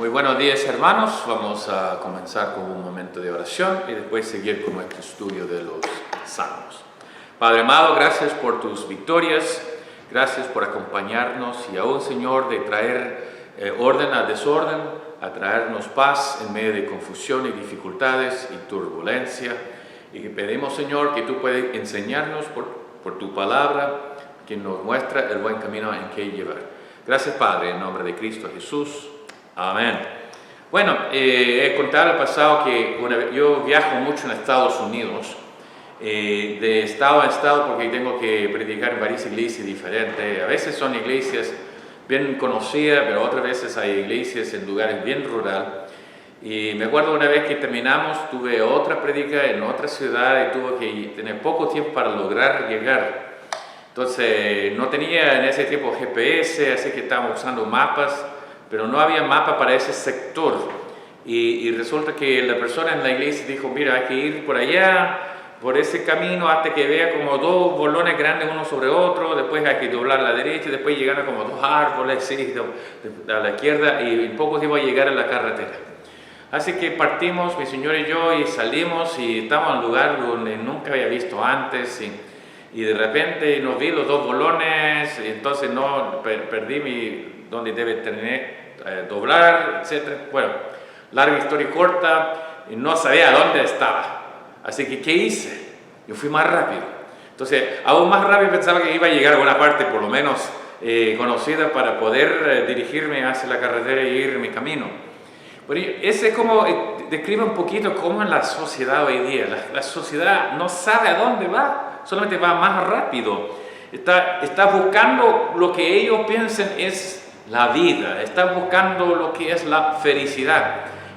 Muy buenos días, hermanos. Vamos a comenzar con un momento de oración y después seguir con nuestro estudio de los Salmos. Padre amado, gracias por tus victorias, gracias por acompañarnos y aún, Señor, de traer orden al desorden, a traernos paz en medio de confusión y dificultades y turbulencia. Y que pedimos, Señor, que tú puedas enseñarnos por tu palabra, que nos muestra el buen camino en que llevar. Gracias, Padre, en nombre de Cristo Jesús. Amén. Bueno, he contado en el pasado que yo viajo mucho en Estados Unidos, de estado a estado, porque tengo que predicar en varias iglesias diferentes. A veces son iglesias bien conocidas, pero otras veces hay iglesias en lugares bien rurales. Y me acuerdo una vez que terminamos, tuve otra predica en otra ciudad y tuve que tener poco tiempo para lograr llegar. Entonces, no tenía en ese tiempo GPS, así que estábamos usando mapas, pero no había mapa para ese sector. Y resulta que la persona en la iglesia dijo, mira, hay que ir por allá, por ese camino, hasta que vea como dos bolones grandes uno sobre otro, después hay que doblar a la derecha, después llegar a como dos árboles, sí, a la izquierda, y en poco tiempo llegar a la carretera. Así que partimos, mi señor y yo, y salimos, y estamos en un lugar donde nunca había visto antes, y de repente nos vi los dos bolones, y entonces no perdí donde debe tener, doblar, etc. Bueno, larga historia corta, y no sabía dónde estaba. Así que, ¿qué hice? Yo fui más rápido. Entonces, aún más rápido pensaba que iba a llegar a una parte, por lo menos conocida, para poder dirigirme hacia la carretera y ir mi camino. Pero ese como describe un poquito cómo en la sociedad hoy día. La sociedad no sabe a dónde va, solamente va más rápido. Está buscando lo que ellos piensan es la vida, está buscando lo que es la felicidad.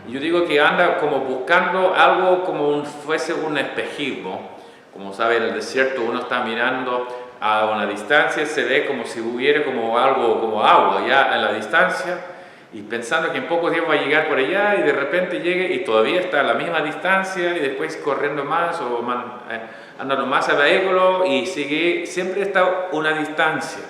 Yo digo que anda como buscando algo como fuese un espejismo. Como sabe, en el desierto uno está mirando a una distancia, se ve como si hubiera como algo, como agua ya en la distancia, y pensando que en poco tiempo va a llegar por allá, y de repente llegue y todavía está a la misma distancia, y después corriendo más o andando más al vehículo, y siempre está una distancia.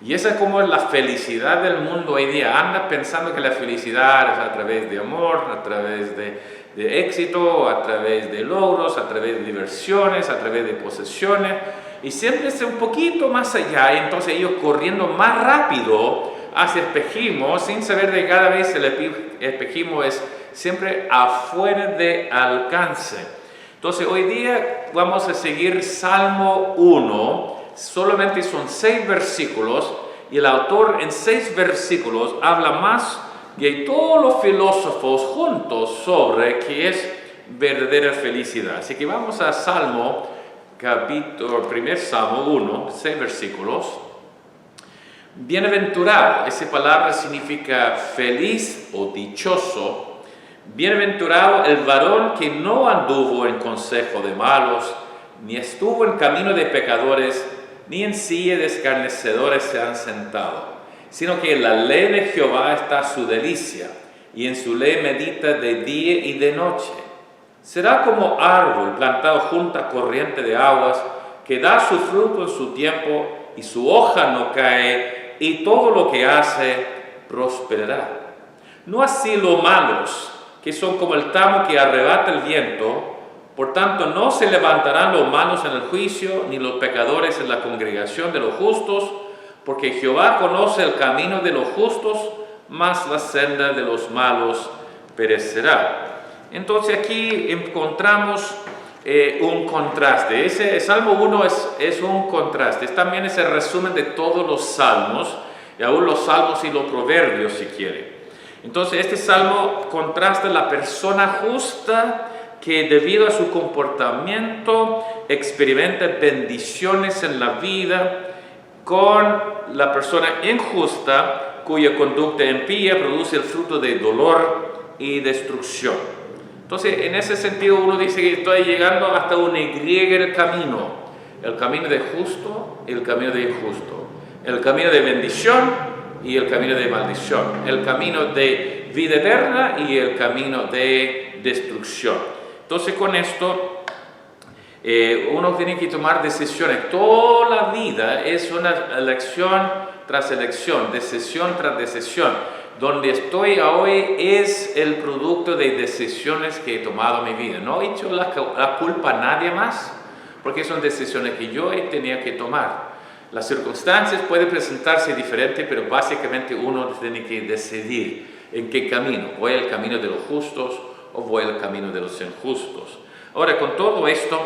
Y esa es como la felicidad del mundo hoy día. Anda pensando que la felicidad es a través de amor, a través de éxito, a través de logros, a través de diversiones, a través de posesiones. Y siempre es un poquito más allá. Y entonces ellos corriendo más rápido hacia el espejismo, sin saber de cada vez el espejismo es siempre afuera de alcance. Entonces hoy día vamos a seguir Salmo 1. Solamente son 6 versículos y el autor en 6 versículos habla más que todos los filósofos juntos sobre qué es verdadera felicidad. Así que vamos a Salmo, primer Salmo 1, 6 versículos. Bienaventurado, esa palabra significa feliz o dichoso. Bienaventurado el varón que no anduvo en consejo de malos, ni estuvo en camino de pecadores, ni en silla de escarnecedores se han sentado, sino que en la ley de Jehová está su delicia, y en su ley medita de día y de noche. Será como árbol plantado junto a corriente de aguas, que da su fruto en su tiempo, y su hoja no cae, y todo lo que hace prosperará. No así los malos, que son como el tamo que arrebata el viento. Por tanto, no se levantarán los malos en el juicio, ni los pecadores en la congregación de los justos, porque Jehová conoce el camino de los justos, mas la senda de los malos perecerá. Entonces aquí encontramos un contraste. Ese Salmo 1 es un contraste. También es el resumen de todos los salmos, y aún los salmos y los proverbios si quiere. Entonces este salmo contrasta la persona justa que debido a su comportamiento experimenta bendiciones en la vida, con la persona injusta cuya conducta impía produce el fruto de dolor y destrucción. Entonces, en ese sentido uno dice que estoy llegando hasta una Y el camino de justo y el camino de injusto, el camino de bendición y el camino de maldición, el camino de vida eterna y el camino de destrucción. Entonces con esto uno tiene que tomar decisiones. Toda la vida es una elección tras elección, decisión tras decisión. donde estoy hoy es el producto de decisiones que he tomado en mi vida. No he hecho la culpa a nadie más, porque son decisiones que yo he tenido que tomar. Las circunstancias pueden presentarse diferentes, pero básicamente uno tiene que decidir en qué camino. ¿Voy al camino de los justos o voy al camino de los injustos? Ahora, con todo esto,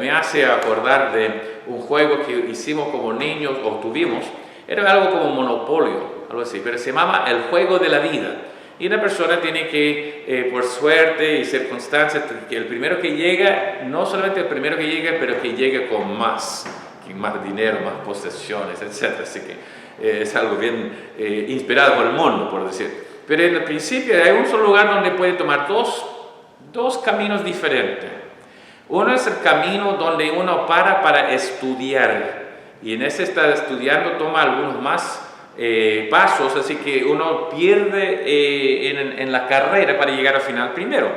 me hace acordar de un juego que hicimos como niños, o tuvimos. Era algo como Monopolio, algo así, pero se llamaba el juego de la vida. Y una persona tiene que, por suerte y circunstancias, que el primero que llega, no solamente el primero que llega, pero que llegue con más dinero, más posesiones, etc. Así que es algo bien inspirado por el mundo, por decir. Pero en el principio hay un solo lugar donde puede tomar dos caminos diferentes. Uno es el camino donde uno para estudiar, y en ese estar estudiando toma algunos más pasos, así que uno pierde en la carrera para llegar al final primero.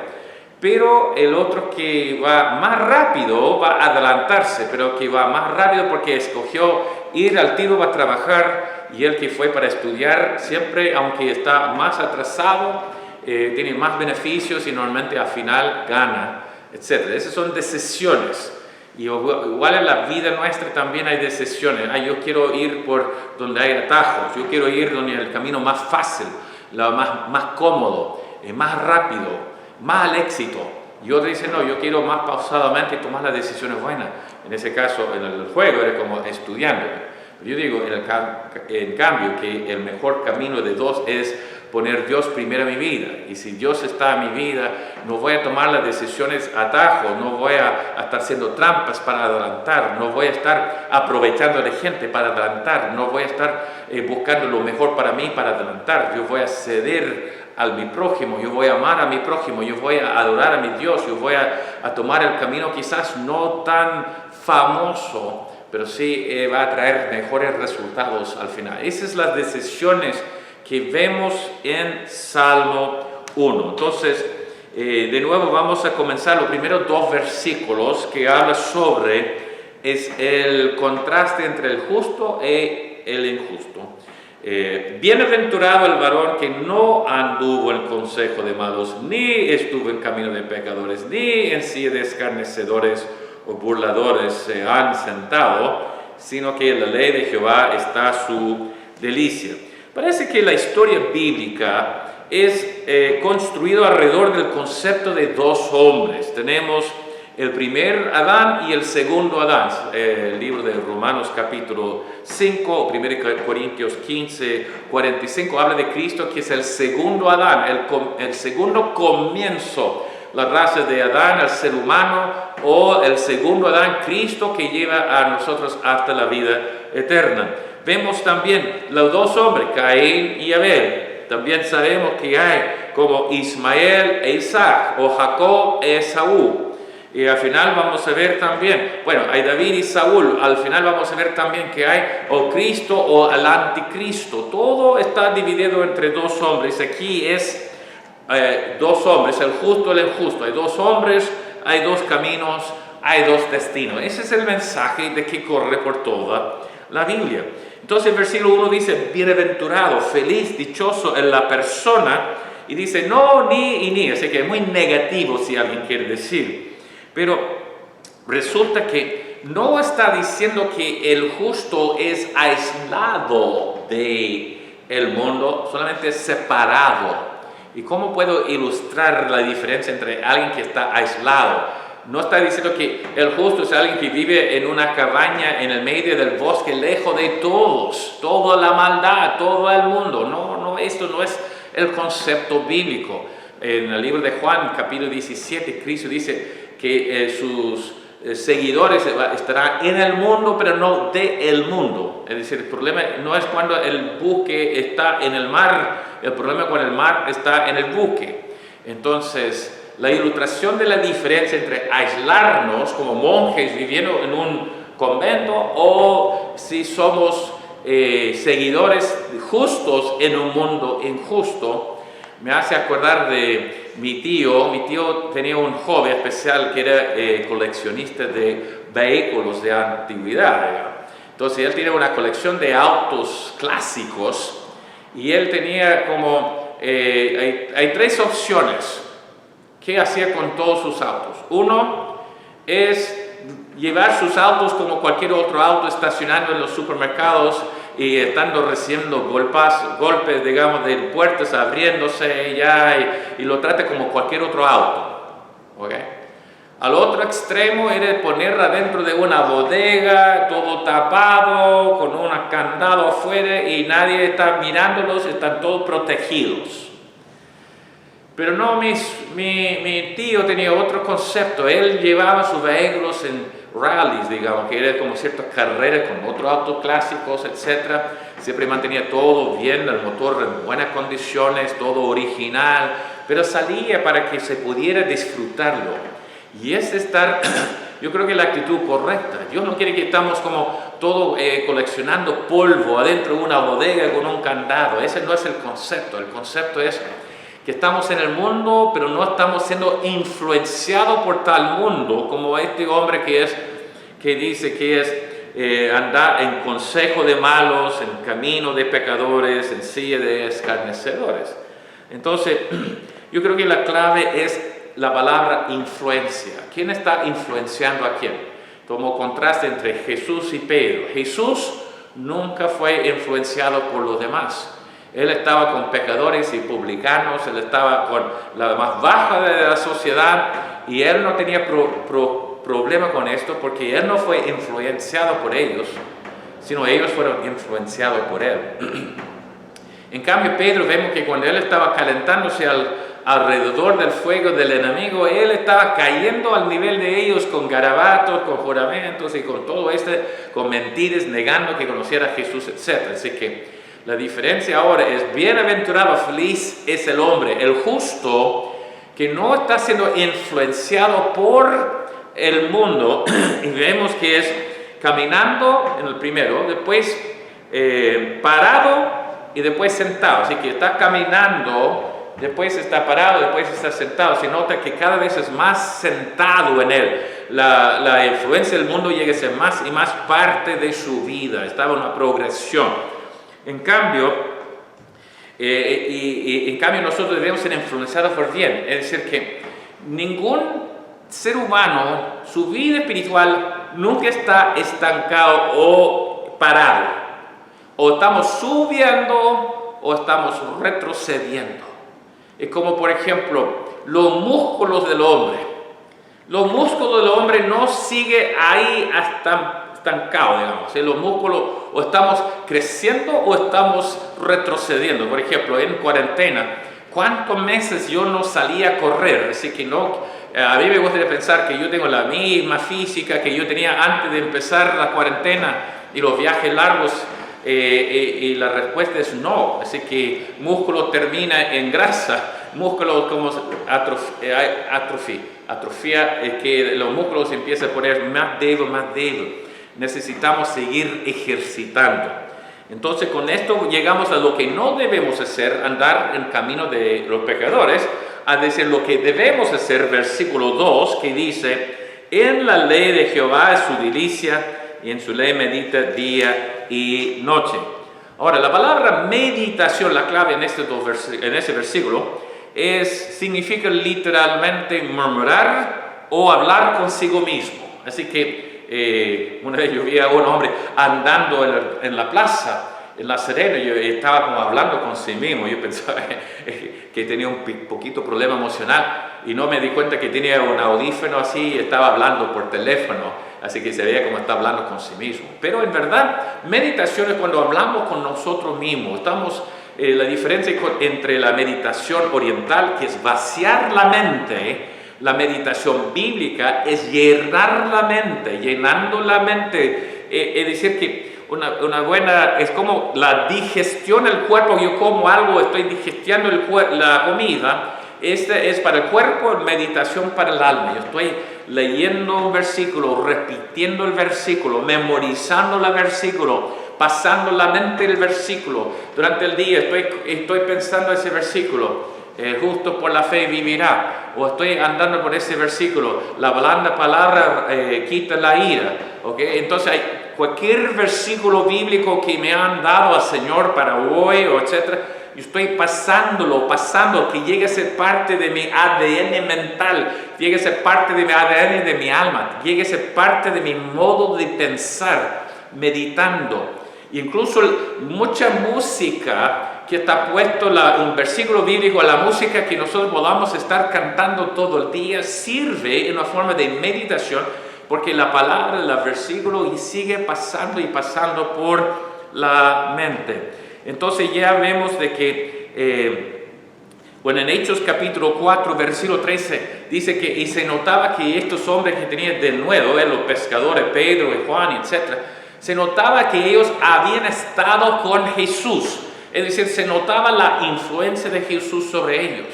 Pero el otro que va más rápido va a adelantarse, pero que va más rápido porque escogió ir al tiro, va a trabajar, y el que fue para estudiar siempre, aunque está más atrasado, tiene más beneficios y normalmente al final gana, etc. Esas son decisiones. Y igual en la vida nuestra también hay decisiones. Yo quiero ir por donde hay atajos, yo quiero ir donde el camino más fácil, más cómodo, más rápido, más al éxito. Y otro dice, no, yo quiero más pausadamente tomar las decisiones buenas. En ese caso, en el juego era como estudiando. Yo digo, en cambio, que el mejor camino de dos es poner Dios primero en mi vida. Y si Dios está en mi vida, no voy a tomar las decisiones a atajo, no voy a estar haciendo trampas para adelantar, no voy a estar aprovechando de gente para adelantar, no voy a estar buscando lo mejor para mí para adelantar. Yo voy a ceder a mi prójimo, yo voy a amar a mi prójimo, yo voy a adorar a mi Dios, yo voy a tomar el camino quizás no tan famoso, pero sí va a traer mejores resultados al final. Esas son las decisiones que vemos en Salmo 1. Entonces, de nuevo vamos a comenzar los primeros dos versículos que habla sobre el contraste entre el justo y el injusto. Bienaventurado el varón que no anduvo en consejo de malos, ni estuvo en camino de pecadores, ni en silla de escarnecedores o burladores se han sentado, sino que en la ley de Jehová está su delicia. Parece que la historia bíblica es construida alrededor del concepto de dos hombres. Tenemos el primer Adán y el segundo Adán. El libro de Romanos capítulo 5, 1 Corintios 15, 45 habla de Cristo, que es el segundo Adán, el segundo comienzo. La raza de Adán, el ser humano, o el segundo Adán, Cristo, que lleva a nosotros hasta la vida eterna. Vemos también los dos hombres, Caín y Abel. También sabemos que hay como Ismael e Isaac, o Jacob e Esaú. Y al final vamos a ver también, hay David y Saúl. Al final vamos a ver también que hay o Cristo o el anticristo. Todo está dividido entre dos hombres. Aquí es dos hombres, el justo y el injusto. Hay dos hombres, hay dos caminos, hay dos destinos. Ese es el mensaje de que corre por toda la Biblia. Entonces el versículo 1 dice, bienaventurado, feliz, dichoso en la persona, y dice no, ni y ni, así que es muy negativo si alguien quiere decir. Pero resulta que no está diciendo que el justo es aislado del mundo, solamente separado. ¿Y cómo puedo ilustrar la diferencia entre alguien que está aislado? No está diciendo que el justo es alguien que vive en una cabaña en el medio del bosque, lejos de todos, toda la maldad, todo el mundo. No, esto no es el concepto bíblico. En el libro de Juan, capítulo 17, Cristo dice que sus seguidores estarán en el mundo, pero no del mundo. Es decir, el problema no es cuando el buque está en el mar, el problema es cuando el mar está en el buque. Entonces, la ilustración de la diferencia entre aislarnos como monjes viviendo en un convento o si somos seguidores justos en un mundo injusto, me hace acordar de mi tío. Mi tío tenía un hobby especial que era coleccionista de vehículos de antigüedad. Entonces él tiene una colección de autos clásicos y él tenía como, hay tres opciones. ¿Qué hacía con todos sus autos? Uno es llevar sus autos como cualquier otro auto, estacionando en los supermercados y estando recibiendo golpes, digamos, de puertas abriéndose ya, y lo trata como cualquier otro auto. ¿Okay? Al otro extremo era ponerla adentro de una bodega, todo tapado, con un candado afuera y nadie está mirándolos, están todos protegidos. Pero no, mi tío tenía otro concepto. Él llevaba sus vehículos en rallies, digamos, que era como ciertas carreras con otros autos clásicos, etc. Siempre mantenía todo bien, el motor en buenas condiciones, todo original, pero salía para que se pudiera disfrutarlo. Y es yo creo que es la actitud correcta. Dios no quiere que estamos como todo coleccionando polvo adentro de una bodega con un candado. Ese no es el concepto. El concepto es que estamos en el mundo, pero no estamos siendo influenciados por tal mundo, como este hombre que dice que es andar en consejo de malos, en camino de pecadores, en silla de escarnecedores. Entonces, yo creo que la clave es la palabra influencia. ¿Quién está influenciando a quién? Como contraste entre Jesús y Pedro. Jesús nunca fue influenciado por los demás. Él estaba con pecadores y publicanos, él estaba con la más baja de la sociedad y él no tenía problema con esto porque él no fue influenciado por ellos, sino ellos fueron influenciados por él. En cambio, Pedro, vemos que cuando él estaba calentándose alrededor del fuego del enemigo, él estaba cayendo al nivel de ellos con garabatos, con juramentos y con todo con mentiras, negando que conociera a Jesús, etc. Así que la diferencia ahora es: bienaventurado, feliz es el hombre, el justo, que no está siendo influenciado por el mundo. Y vemos que es caminando en el primero, después parado y después sentado. Así que está caminando, después está parado, después está sentado. Se nota que cada vez es más sentado en él. La influencia del mundo llega a ser más y más parte de su vida. Estaba en una progresión. En cambio, nosotros debemos ser influenciados por bien. Es decir, que ningún ser humano, su vida espiritual nunca está estancado o parado. O estamos subiendo o estamos retrocediendo. Es como, por ejemplo, los músculos del hombre. Los músculos del hombre no siguen ahí hasta estancado, digamos. Los músculos o estamos creciendo o estamos retrocediendo. Por ejemplo, en cuarentena, ¿cuántos meses yo no salía a correr? Así que no, a mí me gustaría pensar que yo tengo la misma física que yo tenía antes de empezar la cuarentena y los viajes largos, y la respuesta es no. Así que músculo termina en grasa, músculo como atrofia, que los músculos se empiezan a poner más débil. Necesitamos seguir ejercitando. Entonces, con esto llegamos a lo que no debemos hacer, andar en camino de los pecadores, a decir lo que debemos hacer, versículo 2, que dice: en la ley de Jehová es su delicia, y en su ley medita día y noche. Ahora, la palabra meditación, la clave en ese versículo, significa literalmente murmurar o hablar consigo mismo. Así que una vez yo vi a un hombre andando en la plaza, en La Serena, y estaba como hablando con sí mismo. Yo pensaba que tenía un poquito problema emocional y no me di cuenta que tenía un audífono así y estaba hablando por teléfono, así que se veía como está hablando con sí mismo. Pero en verdad, meditación es cuando hablamos con nosotros mismos. La diferencia entre la meditación oriental, que es vaciar la mente, la meditación bíblica es llenar la mente, llenando la mente. Es decir, que una buena, es como la digestión del cuerpo. Yo como algo, estoy digestiendo la comida. Este es para el cuerpo, meditación para el alma. Yo estoy leyendo un versículo, repitiendo el versículo, memorizando el versículo, pasando la mente el versículo. Durante el día estoy pensando ese versículo. Justo por la fe vivirá. O estoy andando por ese versículo. La blanda palabra quita la ira. ¿Okay? Entonces cualquier versículo bíblico que me han dado al Señor para hoy, o etcétera, yo estoy pasando, que llegue a ser parte de mi ADN mental, llegue a ser parte de mi ADN de mi alma, llegue a ser parte de mi modo de pensar, meditando. Incluso mucha música que está puesto un versículo bíblico, la música que nosotros podamos estar cantando todo el día, sirve en una forma de meditación, porque la palabra, el versículo sigue pasando y pasando por la mente. Entonces ya vemos de que, bueno, en Hechos capítulo 4, versículo 13, dice que y se notaba que estos hombres que tenían de nuevo, los pescadores, Pedro y Juan, etc., se notaba que ellos habían estado con Jesús. Es decir, se notaba la influencia de Jesús sobre ellos.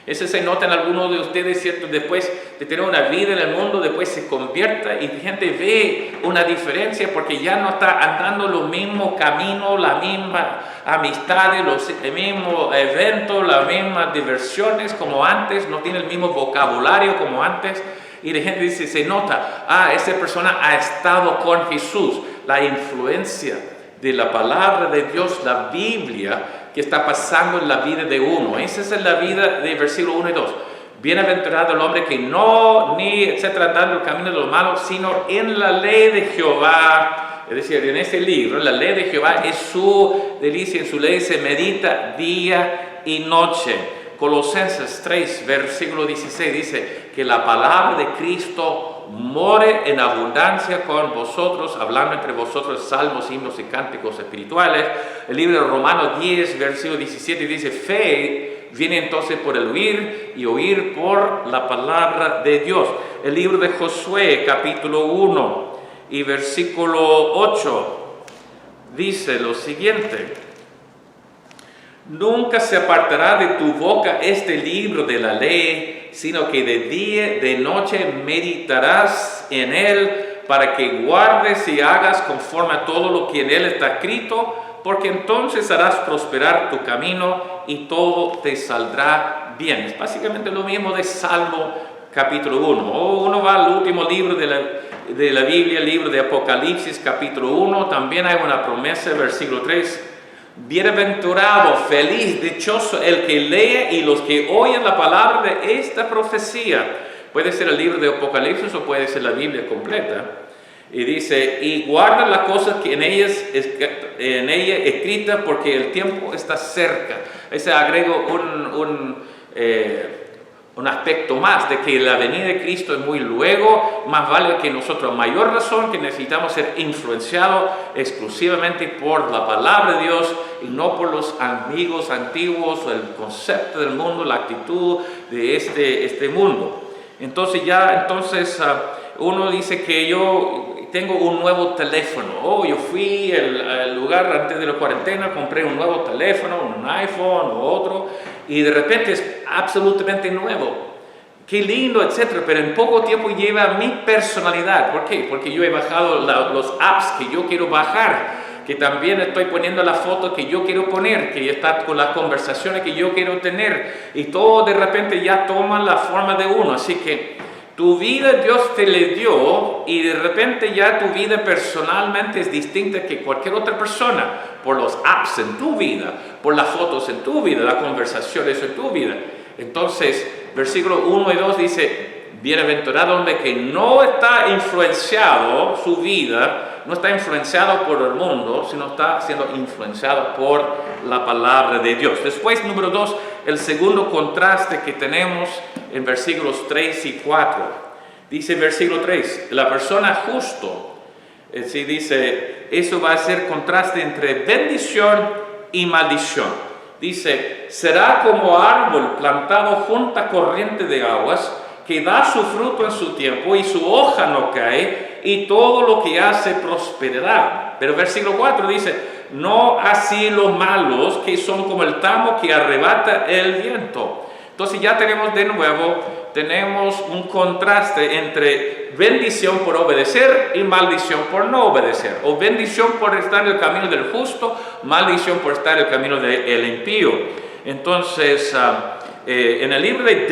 Eso se nota en algunos de ustedes, ¿cierto? Después de tener una vida en el mundo, después se convierta y la gente ve una diferencia porque ya no está andando los mismos caminos, las mismas amistades, los mismos eventos, las mismas diversiones como antes, no tiene el mismo vocabulario como antes. Y la gente dice, se nota, esa persona ha estado con Jesús. La influencia de la palabra de Dios, la Biblia, que está pasando en la vida de uno. Esa es la vida de versículo 1 y 2. Bienaventurado el hombre que no, ni, etcétera, andando el camino de los malos, sino en la ley de Jehová. Es decir, en este libro, la ley de Jehová es su delicia, en su ley se medita día y noche. Colosenses 3, versículo 16 dice que la palabra de Cristo more en abundancia con vosotros, hablando entre vosotros salmos, himnos y cánticos espirituales. El libro de Romanos 10, versículo 17 dice, fe viene entonces por el oír y oír por la palabra de Dios. El libro de Josué, capítulo 1 y versículo 8, dice lo siguiente. Nunca se apartará de tu boca este libro de la ley, sino que de día, de noche meditarás en él, para que guardes y hagas conforme a todo lo que en él está escrito, porque entonces harás prosperar tu camino y todo te saldrá bien. Es básicamente lo mismo de Salmo capítulo 1. Uno va al último libro de la Biblia, el libro de Apocalipsis capítulo 1, también hay una promesa, versículo 3. Bienaventurado, feliz, dichoso el que lee y los que oyen la palabra de esta profecía. Puede ser el libro de Apocalipsis o puede ser la Biblia completa. Y dice, y guarda las cosas que en ella escrita, porque el tiempo está cerca. Ese agrego un aspecto más de que la venida de Cristo es muy luego, más vale que nosotros, mayor razón que necesitamos ser influenciados exclusivamente por la palabra de Dios y no por los amigos antiguos o el concepto del mundo, la actitud de este mundo. Entonces uno dice que yo tengo un nuevo teléfono. Yo fui al lugar antes de la cuarentena, compré un nuevo teléfono, un iPhone o otro, y de repente es absolutamente nuevo. Qué lindo, etcétera, pero en poco tiempo lleva mi personalidad. ¿Por qué? Porque yo he bajado los apps que yo quiero bajar, que también estoy poniendo la foto que yo quiero poner, que está con las conversaciones que yo quiero tener, y todo de repente ya toma la forma de uno. Así que tu vida Dios te le dio y de repente ya tu vida personalmente es distinta que cualquier otra persona por los apps en tu vida, por las fotos en tu vida, las conversaciones en tu vida. Entonces, versículo 1 y 2 dice, bienaventurado hombre que no está influenciado su vida, no está influenciado por el mundo, sino está siendo influenciado por la palabra de Dios. Después, número 2, el segundo contraste que tenemos en versículos 3 y 4. Dice versículo 3, la persona justo, dice, eso va a ser contraste entre bendición y maldición. Dice, será como árbol plantado junto a corriente de aguas, que da su fruto en su tiempo y su hoja no cae, y todo lo que hace prosperará. Pero versículo 4 dice, no así los malos, que son como el tamo que arrebata el viento. Entonces ya tenemos de nuevo, un contraste entre bendición por obedecer y maldición por no obedecer. O bendición por estar en el camino del justo, maldición por estar en el camino del impío. Entonces, en el libro de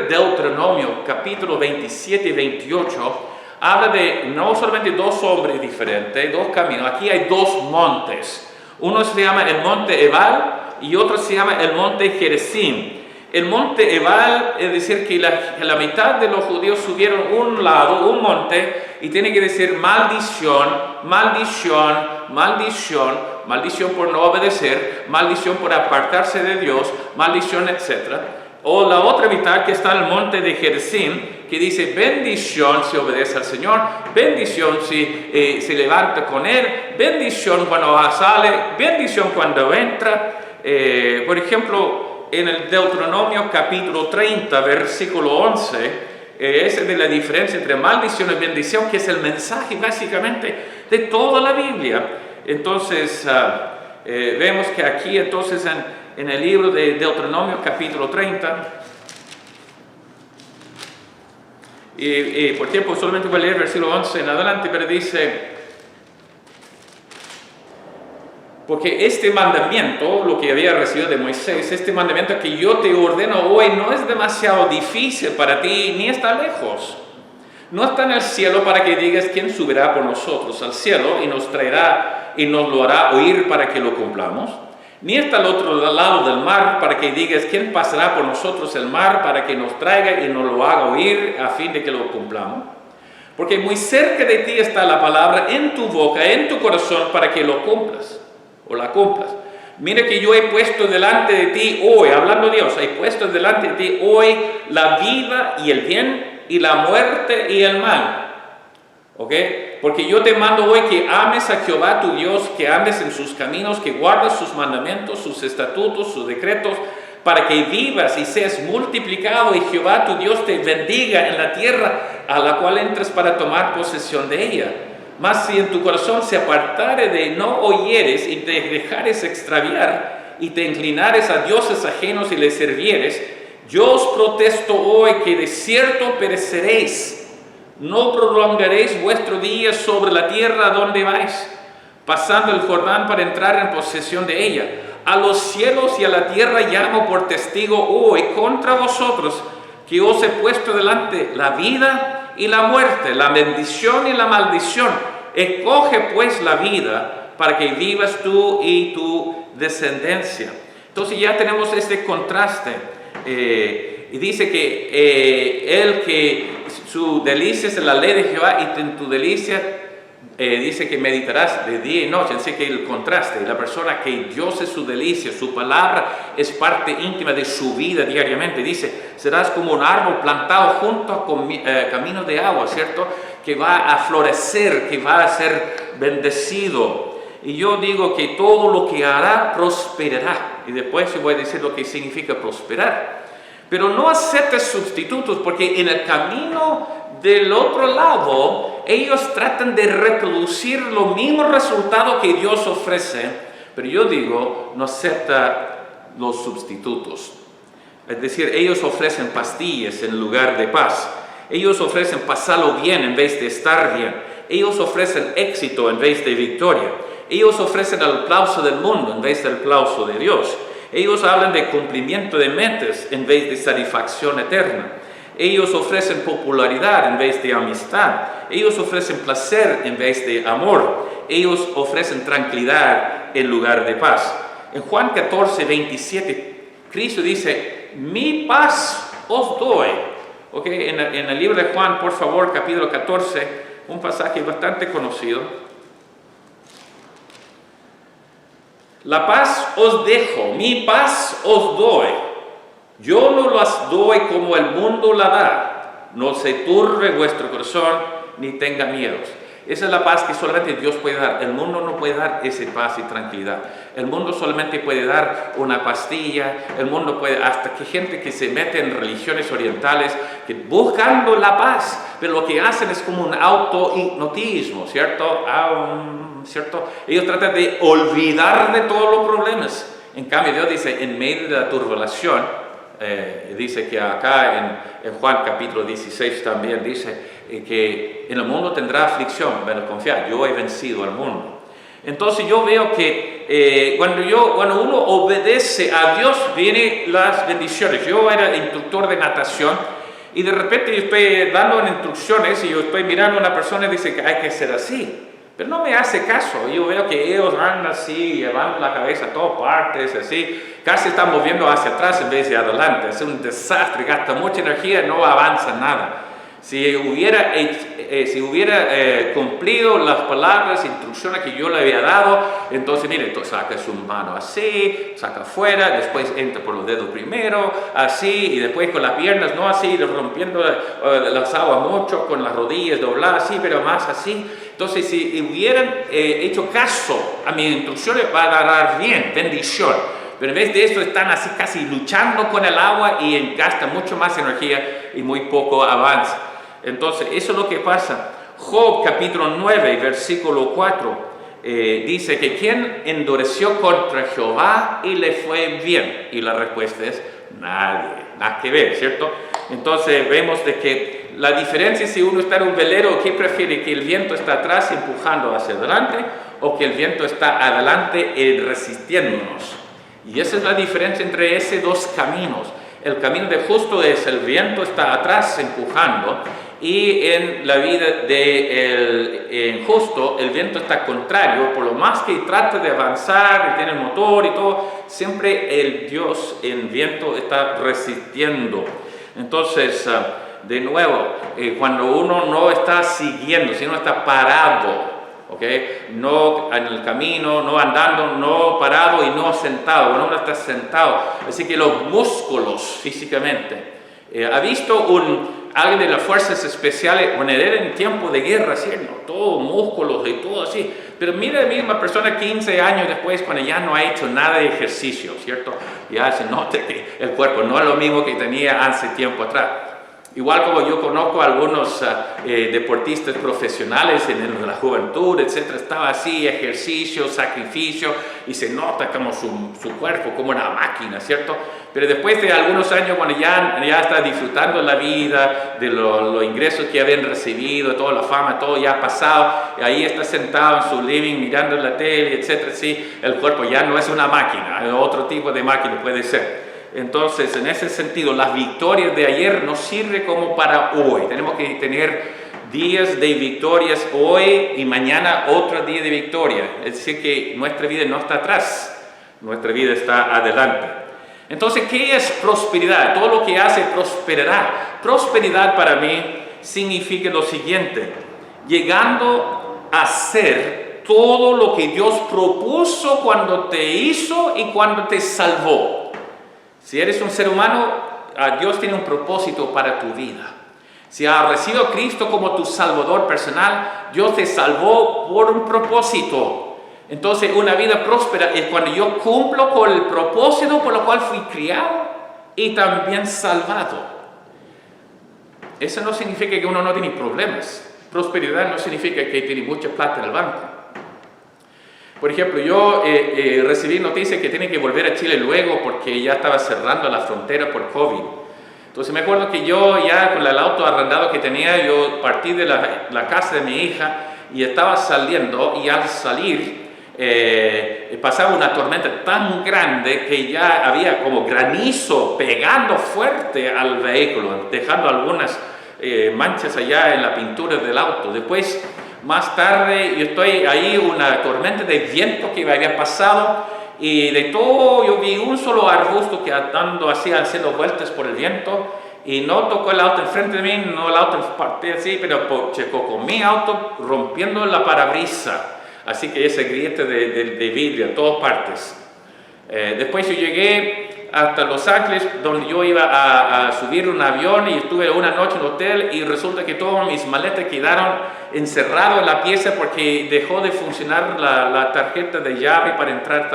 Deuteronomio, capítulo 27 y 28, habla de no solamente dos hombres diferentes, dos caminos, aquí hay dos montes. Uno se llama el monte Ebal y otro se llama el monte Gerizim. El monte Ebal, es decir, que la mitad de los judíos subieron un lado, un monte, y tiene que decir maldición, maldición, maldición, maldición por no obedecer, maldición por apartarse de Dios, maldición, etc. O la otra mitad que está en el monte de Gerizim, que dice bendición si obedece al Señor, bendición si se levanta con Él, bendición cuando sale, bendición cuando entra. Por ejemplo, en el Deuteronomio capítulo 30, versículo 11, esa es de la diferencia entre maldición y bendición, que es el mensaje básicamente de toda la Biblia. Entonces, vemos que aquí entonces en el libro de Deuteronomio capítulo 30, y por tiempo solamente voy a leer versículo 11 en adelante, pero dice: porque este mandamiento, lo que había recibido de Moisés, este mandamiento que yo te ordeno hoy no es demasiado difícil para ti, ni está lejos. No está en el cielo para que digas quién subirá por nosotros al cielo y nos traerá y nos lo hará oír para que lo cumplamos. Ni está al otro lado del mar para que digas quién pasará por nosotros el mar para que nos traiga y nos lo haga oír a fin de que lo cumplamos. Porque muy cerca de ti está la palabra en tu boca, en tu corazón, para que lo cumplas. O la cumplas. Mira que yo he puesto delante de ti hoy, hablando Dios, he puesto delante de ti hoy la vida y el bien y la muerte y el mal. ¿Ok? Porque yo te mando hoy que ames a Jehová tu Dios, que andes en sus caminos, que guardes sus mandamientos, sus estatutos, sus decretos, para que vivas y seas multiplicado y Jehová tu Dios te bendiga en la tierra a la cual entres para tomar posesión de ella. Mas si en tu corazón se apartare de no oyeres y te dejares extraviar y te inclinares a dioses ajenos y les servieres, yo os protesto hoy que de cierto pereceréis. No prolongaréis vuestro día sobre la tierra a donde vais, pasando el Jordán para entrar en posesión de ella. A los cielos y a la tierra llamo por testigo hoy contra vosotros, que os he puesto delante la vida y la muerte, la bendición y la maldición. Escoge pues la vida para que vivas tú y tu descendencia. Entonces ya tenemos este contraste. Y dice que el que su delicia es la ley de Jehová y en tu delicia dice que meditarás de día y noche. Así que el contraste, la persona que Dios es su delicia, su palabra es parte íntima de su vida diariamente. Dice, serás como un árbol plantado junto a caminos de agua, ¿cierto? Que va a florecer, que va a ser bendecido. Y yo digo que todo lo que hará prosperará. Y después voy a decir lo que significa prosperar. Pero no aceptes sustitutos, porque en el camino del otro lado, ellos tratan de reproducir los mismos resultados que Dios ofrece, pero yo digo, no acepta los sustitutos. Es decir, ellos ofrecen pastillas en lugar de paz. Ellos ofrecen pasarlo bien en vez de estar bien. Ellos ofrecen éxito en vez de victoria. Ellos ofrecen el aplauso del mundo en vez del aplauso de Dios. Ellos hablan de cumplimiento de metas en vez de satisfacción eterna. Ellos ofrecen popularidad en vez de amistad. Ellos ofrecen placer en vez de amor. Ellos ofrecen tranquilidad en lugar de paz. En Juan 14, 27, Cristo dice, mi paz os doy. Okay, en el libro de Juan, por favor, capítulo 14, un pasaje bastante conocido. La paz os dejo, mi paz os doy. Yo no las doy como el mundo la da. No se turbe vuestro corazón ni tenga miedos. Esa es la paz que solamente Dios puede dar. El mundo no puede dar esa paz y tranquilidad. El mundo solamente puede dar una pastilla. El mundo puede, hasta que gente que se mete en religiones orientales, que buscando la paz, pero lo que hacen es como un auto-hipnotismo, ¿cierto? ¿Cierto? Ellos tratan de olvidar de todos los problemas. En cambio, Dios dice, en medio de la turbulación, dice que acá en Juan capítulo 16 también dice que en el mundo tendrá aflicción, pero confiad, yo he vencido al mundo. Entonces yo veo que cuando uno obedece a Dios, vienen las bendiciones. Yo era instructor de natación Y de repente yo estoy dando instrucciones y yo estoy mirando a una persona y dice que hay que ser así. Pero no me hace caso. Yo veo que ellos andan así, llevando la cabeza a todas partes, así. Casi están moviendo hacia atrás en vez de adelante. Es un desastre, gasta mucha energía y no avanza nada. Si hubiera cumplido las palabras, instrucciones que yo le había dado, entonces mire, saca su mano así, saca afuera, después entra por los dedos primero, así, y después con las piernas, no así, rompiendo las aguas mucho, con las rodillas dobladas así, pero más así. Entonces, si hubieran hecho caso a mis instrucciones, va a agarrar bien, bendición. Pero en vez de eso están así casi luchando con el agua y gastan mucho más energía y muy poco avance. Entonces, eso es lo que pasa. Job capítulo 9, versículo 4, dice que ¿quién endureció contra Jehová y le fue bien? Y la respuesta es nadie, nada que ver, ¿cierto? Entonces vemos de que la diferencia si uno está en un velero, ¿qué prefiere? ¿Que el viento está atrás empujando hacia adelante o que el viento está adelante resistiéndonos? Y esa es la diferencia entre esos dos caminos. El camino de justo es el viento está atrás empujando y en la vida de justo el viento está contrario. Por lo más que trata de avanzar y tiene el motor y todo, siempre el viento está resistiendo. Entonces, de nuevo, cuando uno no está siguiendo, si uno está parado, ¿okay? No en el camino, no andando, no parado y no sentado. Bueno, uno está sentado. Así que los músculos físicamente. ¿Ha visto alguien de las fuerzas especiales? Bueno, era en tiempo de guerra, ¿cierto? Todo músculos y todo así. Pero mira la misma persona 15 años después, cuando ya no ha hecho nada de ejercicio, ¿cierto? Ya se nota que el cuerpo no es lo mismo que tenía hace tiempo atrás. Igual como yo conozco a algunos deportistas profesionales en la juventud, etcétera, estaba así, ejercicio, sacrificio, y se nota como su cuerpo como una máquina, ¿cierto? Pero después de algunos años, cuando ya está disfrutando la vida, de los ingresos que habían recibido, toda la fama, todo ya ha pasado, y ahí está sentado en su living mirando la tele, etcétera, sí, el cuerpo ya no es una máquina, otro tipo de máquina puede ser. Entonces, en ese sentido, las victorias de ayer nos sirven como para hoy. Tenemos que tener días de victorias hoy y mañana otro día de victoria. Es decir, que nuestra vida no está atrás, nuestra vida está adelante. Entonces, ¿qué es prosperidad? Todo lo que hace prosperará. Prosperidad para mí significa lo siguiente: llegando a ser todo lo que Dios propuso cuando te hizo y cuando te salvó. Si eres un ser humano, Dios tiene un propósito para tu vida. Si has recibido a Cristo como tu Salvador personal, Dios te salvó por un propósito. Entonces, una vida próspera es cuando yo cumplo con el propósito por el cual fui criado y también salvado. Eso no significa que uno no tiene problemas. Prosperidad no significa que tiene mucha plata en el banco. Por ejemplo, yo recibí noticias que tienen que volver a Chile luego porque ya estaba cerrando la frontera por COVID. Entonces me acuerdo que yo ya con el auto arrendado que tenía, yo partí de la casa de mi hija y estaba saliendo, y al salir pasaba una tormenta tan grande que ya había como granizo pegando fuerte al vehículo, dejando algunas manchas allá en la pintura del auto. Después, más tarde, yo estoy ahí, una tormenta de viento que me había pasado, y de todo yo vi un solo arbusto que andando así, haciendo vueltas por el viento, y no tocó el auto enfrente de mí, no el auto parte así, pero chocó con mi auto, rompiendo la parabrisa. Así que ese griete de vidrio a todas partes. Después yo llegué hasta Los Ángeles, donde yo iba a subir un avión, y estuve una noche en el hotel, y resulta que todas mis maletas quedaron encerradas en la pieza porque dejó de funcionar la tarjeta de llave para entrar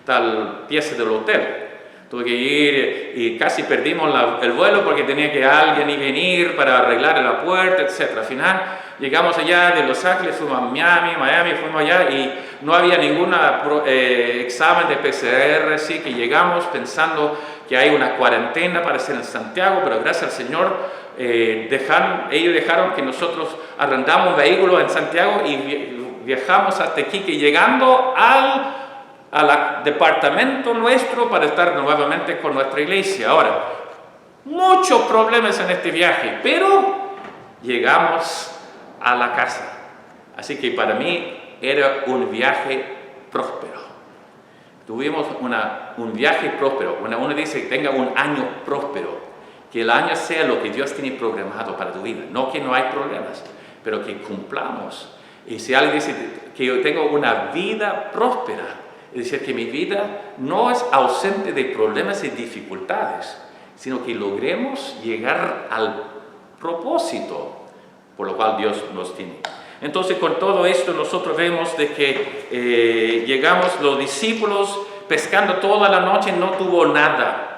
tal pieza del hotel. Tuve que ir y casi perdimos el vuelo porque tenía que alguien ir venir para arreglar la puerta, etc. Al final llegamos allá de Los Ángeles, fuimos a Miami, fuimos allá, y no había ningún examen de PCR, así que llegamos pensando que hay una cuarentena para hacer en Santiago, pero gracias al Señor ellos dejaron que nosotros arrendamos un vehículo en Santiago y viajamos hasta Iquique, llegando al departamento nuestro para estar nuevamente con nuestra iglesia. Ahora, muchos problemas en este viaje, pero llegamos a la casa. Así que para mí era un viaje próspero. Tuvimos un viaje próspero. Cuando uno dice que tenga un año próspero, que el año sea lo que Dios tiene programado para tu vida. No que no hay problemas, pero que cumplamos. Y si alguien dice que yo tengo una vida próspera, es decir, que mi vida no es ausente de problemas y dificultades, sino que logremos llegar al propósito por lo cual Dios nos tiene. Entonces, con todo esto nosotros vemos de que llegamos los discípulos pescando toda la noche, no tuvo nada.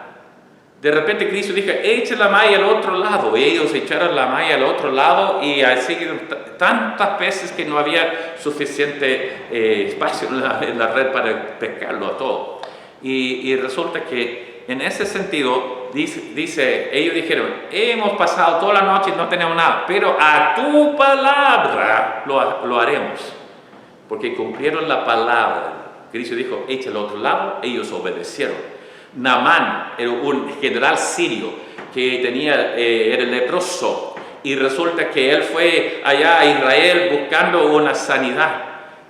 De repente Cristo dijo, echa la malla al otro lado. Y ellos echaron la malla al otro lado y así tantas veces que no había suficiente espacio en la red para pescarlo a todo. Y resulta que en ese sentido, dice, ellos dijeron, hemos pasado toda la noche y no tenemos nada, pero a tu palabra lo haremos. Porque cumplieron la palabra. Cristo dijo, echa al otro lado, ellos obedecieron. Naamán era un general sirio que era leproso y resulta que él fue allá a Israel buscando una sanidad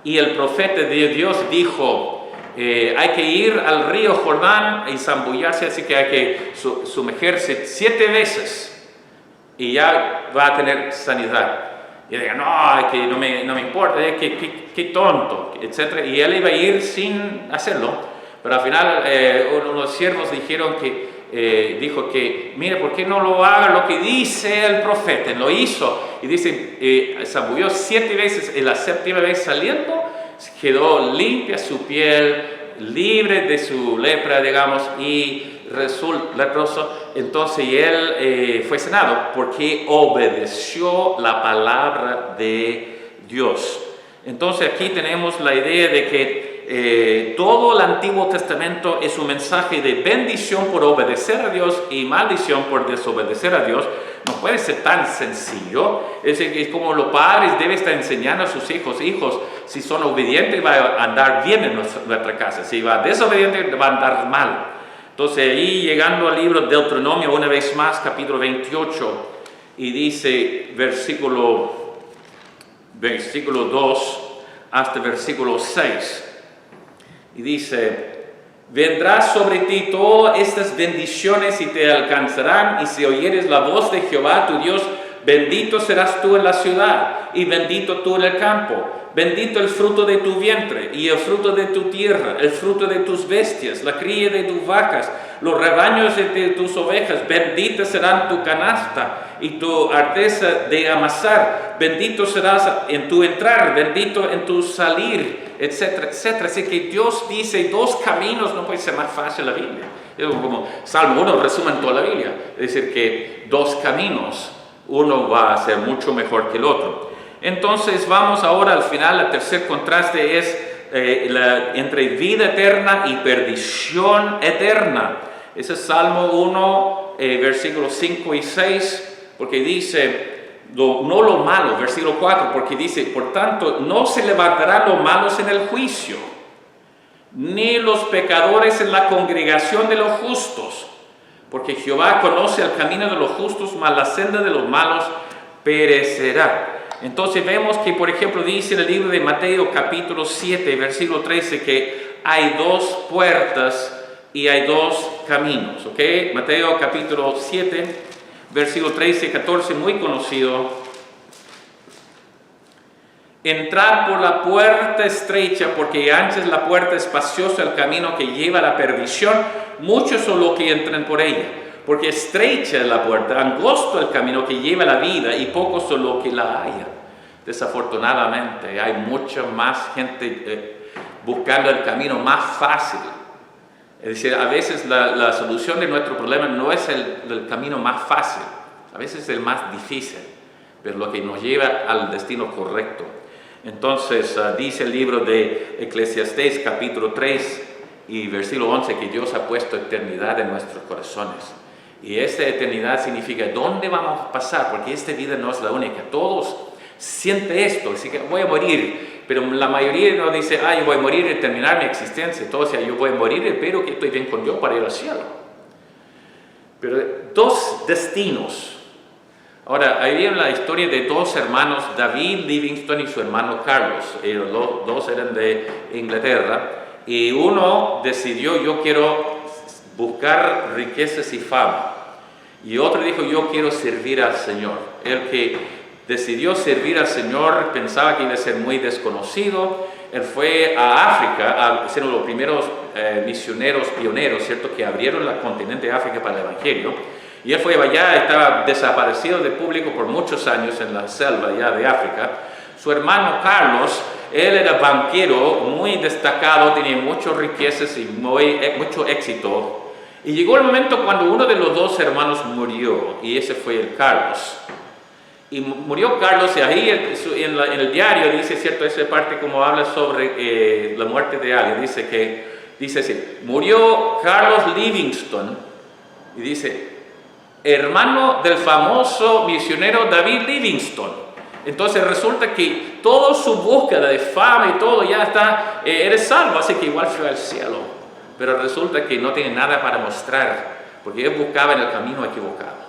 y el profeta de Dios dijo, hay que ir al río Jordán y zambullarse, así que hay que sumergirse 7 veces y ya va a tener sanidad. Y diga, no, que no me importa, que tonto, etc. Y él iba a ir sin hacerlo. Pero al final unos siervos dijo que, mire, ¿por qué no lo haga lo que dice el profeta? Lo hizo y dice, zambulló 7 veces y la 7ª vez saliendo quedó limpia su piel, libre de su lepra, digamos, y resultó leproso. Entonces él fue sanado porque obedeció la palabra de Dios. Entonces aquí tenemos la idea de que todo el Antiguo Testamento es un mensaje de bendición por obedecer a Dios y maldición por desobedecer a Dios. No puede ser tan sencillo. Es como los padres deben estar enseñando a sus hijos, si son obedientes va a andar bien en nuestra casa, si va desobediente va a andar mal. Entonces ahí llegando al libro de Deuteronomio una vez más, capítulo 28, y dice versículo 2 hasta versículo 6. Y dice, vendrá sobre ti todas estas bendiciones y te alcanzarán, y si oyeres la voz de Jehová tu Dios, bendito serás tú en la ciudad, y bendito tú en el campo. Bendito el fruto de tu vientre, y el fruto de tu tierra, el fruto de tus bestias, la cría de tus vacas, los rebaños de tus ovejas. Bendita serán tu canasta y tu arteza de amasar. Bendito serás en tu entrar, bendito en tu salir, etcétera, etcétera. Así que Dios dice 2 caminos, no puede ser más fácil la Biblia. Es como Salmo 1 resumen toda la Biblia. Es decir, que 2 caminos, uno va a ser mucho mejor que el otro. Entonces vamos ahora al final, el tercer contraste es entre vida eterna y perdición eterna. Ese es Salmo 1, versículos 5 y 6, porque dice, no lo malo, versículo 4, porque dice, por tanto, no se levantarán los malos en el juicio, ni los pecadores en la congregación de los justos, porque Jehová conoce el camino de los justos, mas la senda de los malos perecerá. Entonces vemos que, por ejemplo, dice en el libro de Mateo capítulo 7, versículo 13, que hay 2 puertas y hay 2 caminos, ¿ok? Mateo capítulo 7, versículo 13 y 14, muy conocido. Entrad por la puerta estrecha, porque ancha es la puerta, espacioso el camino que lleva a la perdición, muchos son los que entran por ella. Porque estrecha es la puerta, angosto el camino que lleva a la vida, y pocos son los que la hallan. Desafortunadamente, hay mucha más gente buscando el camino más fácil. Es decir, a veces la solución de nuestro problema no es el camino más fácil, a veces es el más difícil, pero lo que nos lleva al destino correcto. Entonces, dice el libro de Eclesiastés, capítulo 3 y versículo 11, que Dios ha puesto eternidad en nuestros corazones. Y esta eternidad significa dónde vamos a pasar, porque esta vida no es la única. Todos sienten esto, así que voy a morir, pero la mayoría no dice, yo voy a morir y terminar mi existencia. Todos dicen, yo voy a morir, pero que estoy bien con Dios para ir al cielo. Pero dos destinos. Ahora, ahí en la historia de dos hermanos, David Livingstone y su hermano Carlos. Ellos dos eran de Inglaterra. Y uno decidió, yo quiero buscar riquezas y fama. Y otro dijo, yo quiero servir al Señor. El que decidió servir al Señor pensaba que iba a ser muy desconocido. Él fue a África a ser uno de los primeros misioneros pioneros, ¿cierto?, que abrieron el continente de África para el Evangelio. Y él fue allá, estaba desaparecido del público por muchos años en la selva allá de África. Su hermano Carlos, él era banquero, muy destacado, tenía muchas riquezas y mucho éxito. Y llegó el momento cuando uno de los dos hermanos murió, y ese fue el Carlos. Y murió Carlos, y ahí en el diario dice, ¿cierto?, esa parte como habla sobre la muerte de alguien, dice así, murió Carlos Livingstone, y dice, hermano del famoso misionero David Livingstone. Entonces resulta que toda su búsqueda de fama y todo ya está, eres salvo, así que igual fue al cielo. Pero resulta que no tiene nada para mostrar, porque él buscaba en el camino equivocado.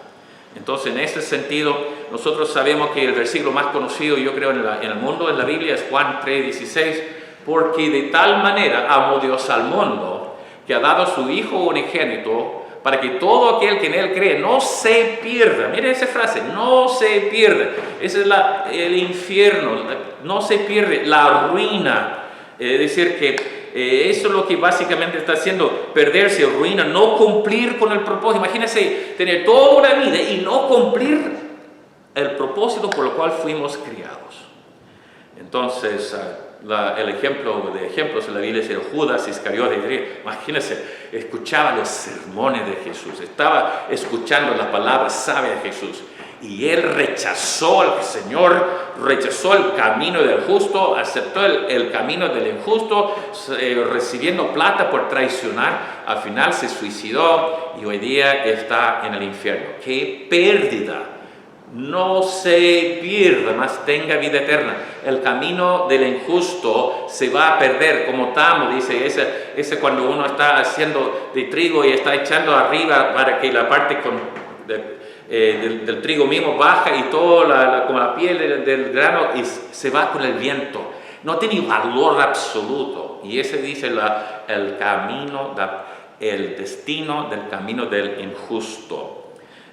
Entonces, en ese sentido, nosotros sabemos que el versículo más conocido, yo creo, en el mundo, en la Biblia, es Juan 3:16, porque de tal manera amó Dios al mundo, que ha dado a su Hijo unigénito, para que todo aquel que en Él cree no se pierda. Mire esa frase, no se pierda. Ese es el infierno, no se pierde, la ruina. Es decir, que eso es lo que básicamente está haciendo, perderse, ruina, no cumplir con el propósito. Imagínense tener toda una vida y no cumplir el propósito por el cual fuimos criados. Entonces, el ejemplo de ejemplos en la Biblia es el Judas Iscariote. Imagínense, escuchaba los sermones de Jesús, estaba escuchando la palabra sabia de Jesús, y él rechazó al Señor, rechazó el camino del justo, aceptó el camino del injusto, recibiendo plata por traicionar. Al final se suicidó y hoy día está en el infierno. ¡Qué pérdida! No se pierda, mas tenga vida eterna. El camino del injusto se va a perder, como Tamo dice, ese cuando uno está haciendo de trigo y está echando arriba para que la parte del trigo mismo baja y todo como la piel del grano y se va con el viento. No tiene valor absoluto. Y ese dice el camino, el destino del camino del injusto.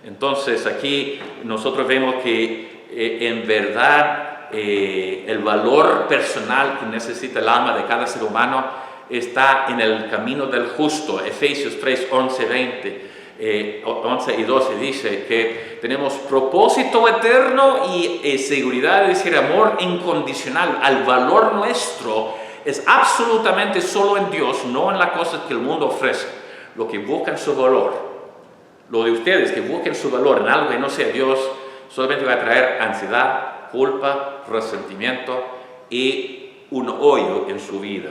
Entonces aquí nosotros vemos que en verdad el valor personal que necesita el alma de cada ser humano está en el camino del justo. Efesios 3, 11 y 12 dice que tenemos propósito eterno y seguridad, es decir, amor incondicional. Al valor nuestro es absolutamente solo en Dios, no en las cosas que el mundo ofrece. Lo que buscan su valor. Lo de ustedes que busquen su valor en algo que no sea Dios, solamente va a traer ansiedad, culpa, resentimiento y un hoyo en su vida.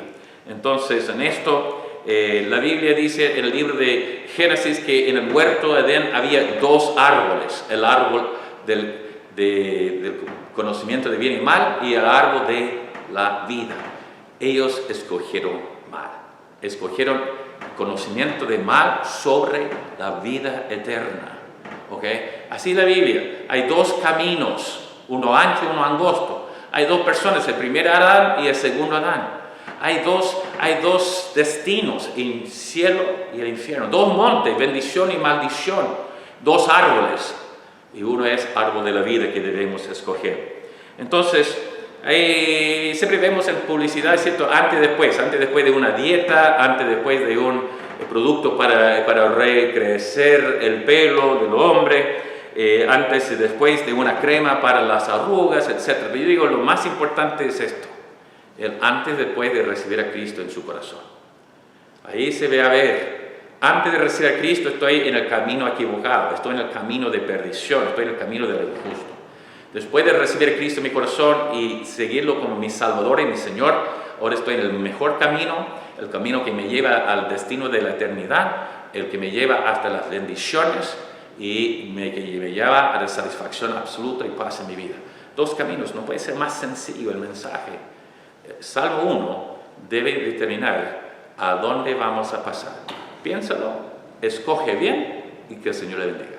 Entonces, en esto, la Biblia dice en el libro de Génesis que en el huerto de Edén había dos árboles: el árbol del conocimiento de bien y mal y el árbol de la vida. Ellos escogieron mal, escogieron conocimiento de mal sobre la vida eterna. ¿Okay? Así la Biblia, hay dos caminos, uno ancho y uno angosto. Hay dos personas, el primer Adán y el segundo Adán. Hay dos destinos, el cielo y el infierno. Dos montes, bendición y maldición. Dos árboles. Y uno es árbol de la vida que debemos escoger. Entonces, siempre vemos en publicidad, ¿cierto? Antes y después de una dieta, antes y después de un producto para recrecer el pelo del hombre, antes y después de una crema para las arrugas, etc. Pero yo digo, lo más importante es esto: el antes y después de recibir a Cristo en su corazón. Ahí se ve a ver, antes de recibir a Cristo estoy en el camino equivocado, estoy en el camino de perdición, estoy en el camino del injusto. Después de recibir a Cristo en mi corazón y seguirlo como mi Salvador y mi Señor, ahora estoy en el mejor camino, el camino que me lleva al destino de la eternidad, el que me lleva hasta las bendiciones y que me lleva a la satisfacción absoluta y paz en mi vida. Dos caminos, no puede ser más sencillo el mensaje. Salmo 1 debe determinar a dónde vamos a pasar. Piénsalo, escoge bien y que el Señor le bendiga.